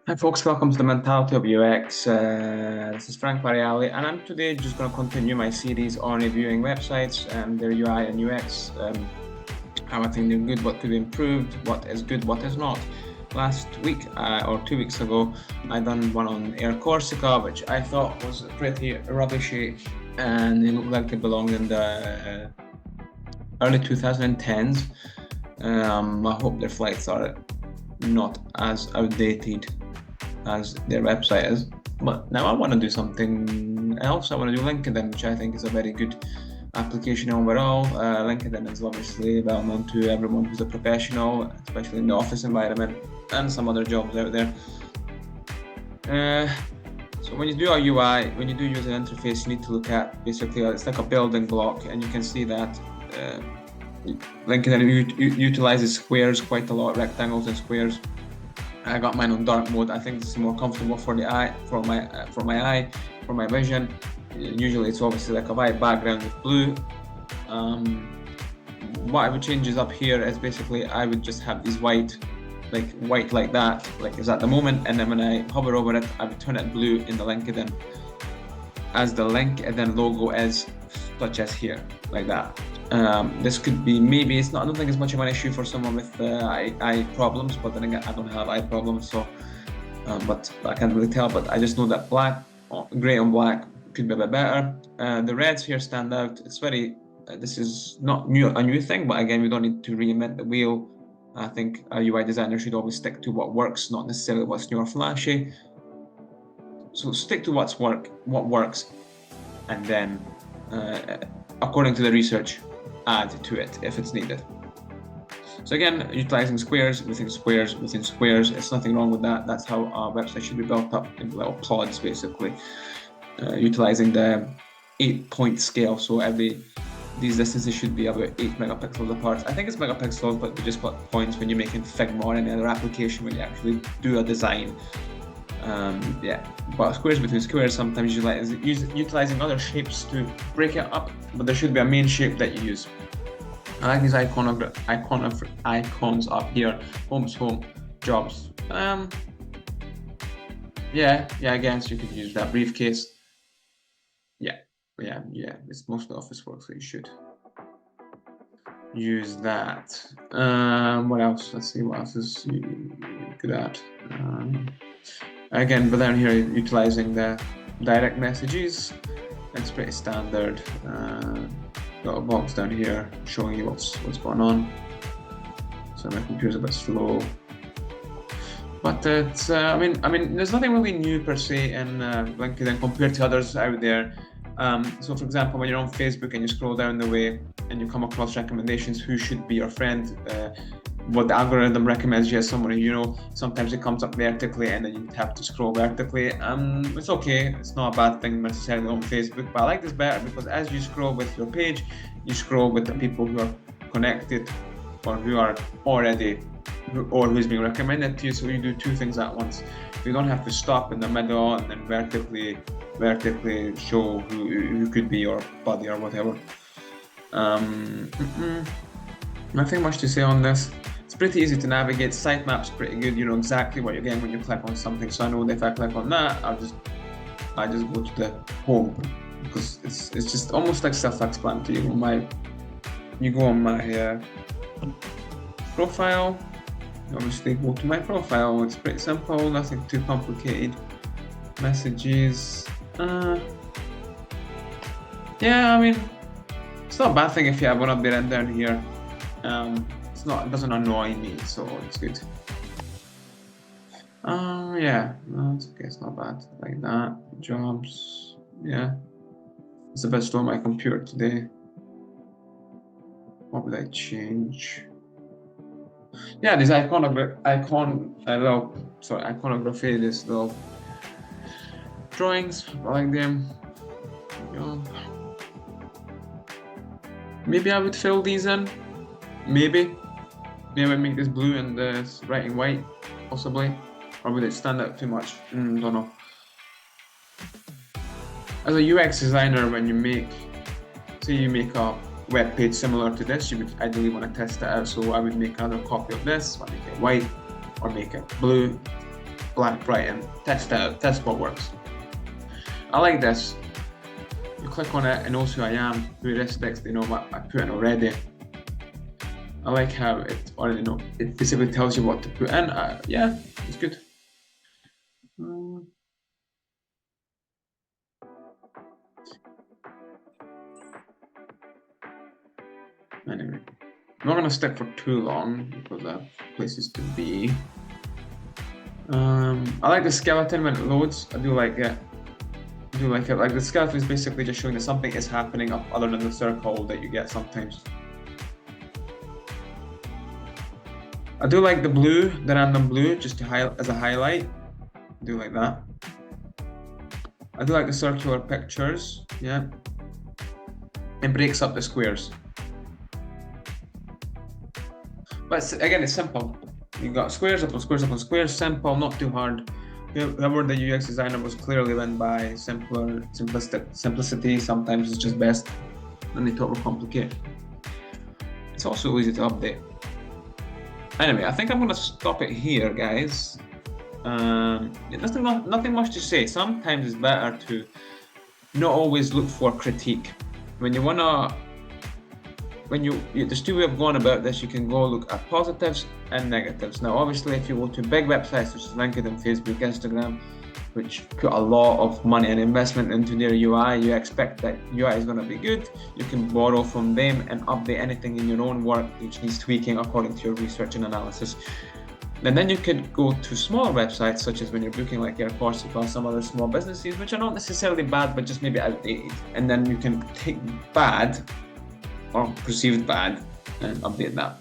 Hi folks, welcome to the Mentality of UX. This is Frank Variali, and I'm today just going to continue my series on reviewing websites and their UI and UX. How I think they're good, what could be improved, what is good, what is not. Last week or 2 weeks ago, I done one on Air Corsica, which I thought was pretty rubbishy, and it looked like it belonged in the early 2010s. I hope their flights are not as outdated as their website is. But now I want to do something else. I want to do LinkedIn, which I think is a very good application overall. LinkedIn is obviously well known to everyone who's a professional, especially in the office environment and some other jobs out there. So when you do a UI, when you do user interface, you need to look at basically it's like a building block, and you can see that LinkedIn utilizes squares quite a lot, rectangles and squares. I got mine on dark mode. I think this is more comfortable for the eye, for my vision. Usually it's obviously like a white background with blue. What I would change is up here is basically I would just have these white like that, like is at the moment, and then when I hover over it, I would turn it blue in the LinkedIn as the LinkedIn logo is, such as here, like that. This could be, maybe it's not, I don't think it's much of an issue for someone with eye problems, but then again, I don't have eye problems, so but I can't really tell. But I just know that gray on black could be a bit better. The reds here stand out. It's very this is not a new thing, but again, we don't need to reinvent the wheel. I think a UI designer should always stick to what works, not necessarily what's new or flashy. So stick to what works, and then according to the research, add to it if it's needed. So again, utilizing squares within squares within squares, there's nothing wrong with that. That's how our website should be built up in little pods, basically. Utilizing the 8-point scale, so these distances should be about 8 megapixels apart. I think it's megapixels, but we just put points when you're making Figma or any other application when you actually do a design. But squares between squares, sometimes utilizing other shapes to break it up, but there should be a main shape that you use. I like these icons up here. Home's home, jobs. I guess you could use that briefcase. It's mostly office work, so you should use that. What else? Let's see what else is good at. Again, but down here, utilizing the direct messages, it's pretty standard. Got a box down here showing you what's going on. So my computer's a bit slow, but it's I mean, there's nothing really new per se in LinkedIn compared to others out there. So for example, when you're on Facebook and you scroll down the way and you come across recommendations, who should be your friend, what the algorithm recommends you as someone who you know, sometimes it comes up vertically and then you have to scroll vertically. It's okay, it's not a bad thing necessarily on Facebook, but I like this better because as you scroll with your page, you scroll with the people who are connected or who are already or who's being recommended to you, so you do two things at once. You don't have to stop in the middle and then vertically show who could be your buddy or whatever. Nothing much to say on this. It's pretty easy to navigate. Sitemap's pretty good. You know exactly what you're getting when you click on something. So I know that if I click on that, I just go to the home because it's just almost like self-explanatory. You go on my profile. You obviously go to my profile. It's pretty simple. Nothing too complicated. Messages. I mean, it's not a bad thing if you have one up there and down here. It doesn't annoy me, so it's good. No, it's okay, it's not bad. Like that. Jobs, it's a bit slow on my computer today. What would I change? This iconography, these little drawings, I like them. Maybe I would fill these in. Maybe I would make this blue and this writing white, possibly. Or would it stand out too much? Don't know. As a UX designer, when you make a web page similar to this, you would ideally want to test it out. So I would make another copy of this, or make it white, or make it blue, blank right and test it out, test what works. I like this. You click on it, it knows who I am, heuristics, they know what I put in already. I like how it already know, it basically tells you what to put in. Yeah, it's good. Anyway, I'm not gonna stick for too long because I have places to be. I like the skeleton when it loads. I do like it. I do like it. Like the skeleton is basically just showing that something is happening other than the circle that you get sometimes. I do like the blue, the random blue, just to highlight as a highlight. I do like that. I do like the circular pictures. Yeah. It breaks up the squares. But again, it's simple. You got squares upon squares upon squares, simple, not too hard. Whoever the UX designer was clearly went by simplicity. Sometimes it's just best when they talk more complicated. It's also easy to update. Anyway, I think I'm gonna stop it here, guys. Nothing much to say. Sometimes it's better to not always look for critique. When you wanna, there's two ways of going about this. You can go look at positives and negatives. Now, obviously, if you go to big websites such as LinkedIn, Facebook, Instagram, which put a lot of money and investment into their UI, you expect that UI is going to be good. You can borrow from them and update anything in your own work which needs tweaking according to your research and analysis. And then you could go to smaller websites, such as when you're booking like Air Corsica or some other small businesses, which are not necessarily bad, but just maybe outdated. And then you can take bad or perceived bad and update that.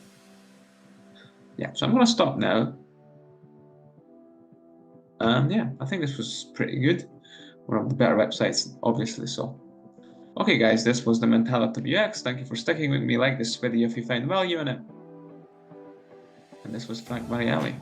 Yeah, so I'm going to stop now. Yeah, I think this was pretty good. One of the better websites, obviously so. Okay, guys, this was the Mentality of UX. Thank you for sticking with me. Like this video if you find value in it. And this was Frank Mariali.